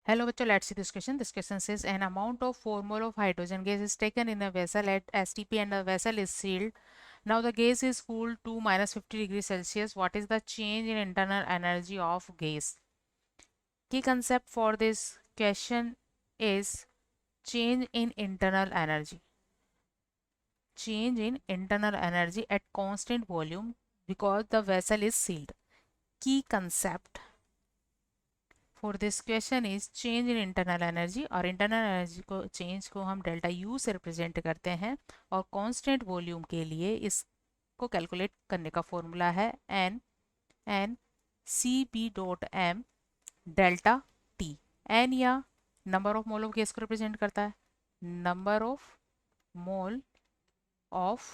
Hello bachcho, let's see this question. This question says an amount of 4 mole of hydrogen gas is taken in a vessel at STP and the vessel is sealed. Now the gas is cooled to minus 50 degrees Celsius. What is the change in internal energy of gas? Key concept for this question is change in internal energy. Change in internal energy at constant volume because the vessel is sealed. Key concept for this question is change in internal energy, और internal energy को change को हम delta U से represent करते हैं, और constant volume के लिए इसको कैलकुलेट करने का फॉर्मूला है n n c b dot m delta t. N या number of mole of gas को रिप्रेजेंट करता है, number of mole of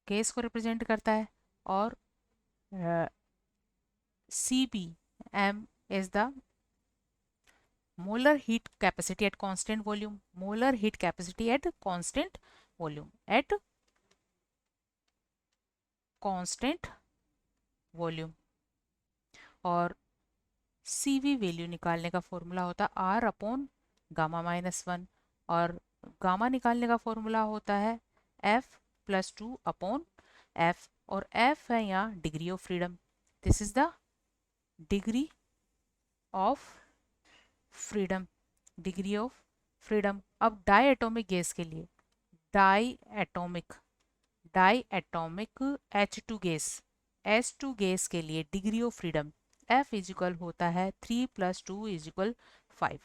gas को रिप्रेजेंट करता है, और c b m is the molar heat capacity at constant volume. Molar heat capacity at constant volume. At constant volume. और CV value निकालने का फॉर्मूला होता है R अपॉन गामा -1, और गामा निकालने का फॉर्मूला होता है F प्लस 2 अपॉन F, और F है यहाँ degree of freedom. This is the degree of freedom, degree of freedom. अब डाई एटॉमिक गैस के लिए die atomic H2 gas, H2 gas के लिए डिग्री ऑफ फ्रीडम F इजिकल होता है 3 + 2 = 5.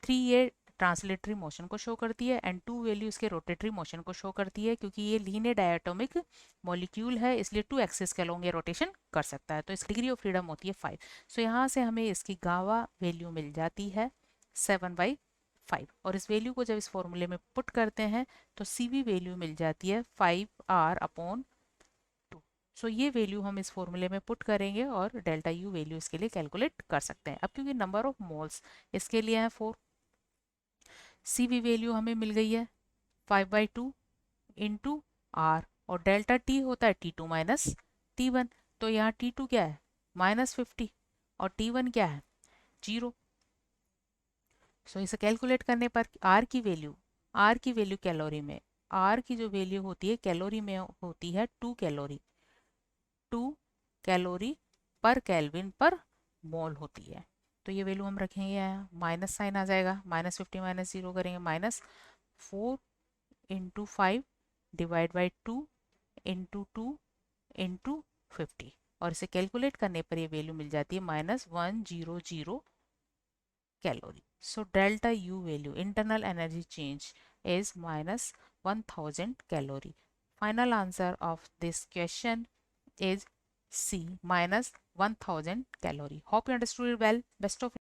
3 ये ट्रांसलेटरी मोशन को शो करती है एंड 2 वैल्यू इसके रोटेटरी मोशन को शो करती है, क्योंकि ये लीनियर डायटोमिक मॉलिक्यूल है इसलिए 2 एक्सिस के अलोंग ये रोटेशन कर सकता है. तो इसकी डिग्री ऑफ फ्रीडम होती है 5. सो यहाँ से हमें इसकी गावा वैल्यू मिल जाती है 7/5, और इस वैल्यू को जब इस फॉर्मूले में पुट करते हैं तो CV वैल्यू मिल जाती है 5R/2. सो ये वैल्यू हम इस फॉर्मूले में पुट करेंगे और डेल्टा यू वैल्यू इसके लिए कैलकुलेट कर सकते हैं. अब क्योंकि नंबर ऑफ मोल्स इसके लिए है 4, CV वैल्यू हमें मिल गई है 5/2 इंटू R, और डेल्टा T होता है T2 माइनस T1. तो यहाँ T2 क्या है -50 और T1 क्या है 0. सो इसे कैलकुलेट करने पर R की वैल्यू कैलोरी में, R की जो वैल्यू होती है कैलोरी में होती है 2 कैलोरी पर केल्विन पर मोल होती है. तो ये वैल्यू हम रखेंगे यहाँ, माइनस साइन आ जाएगा, -50 -0 करेंगे, -4 into 5 divide by 2 into 2 into 50, और इसे कैलकुलेट करने पर ये वैल्यू मिल जाती है -100 calorie. So delta U value internal energy change is -1000 calorie. Final answer of this question is C, -1000 calorie. Hope you understood it well. Best of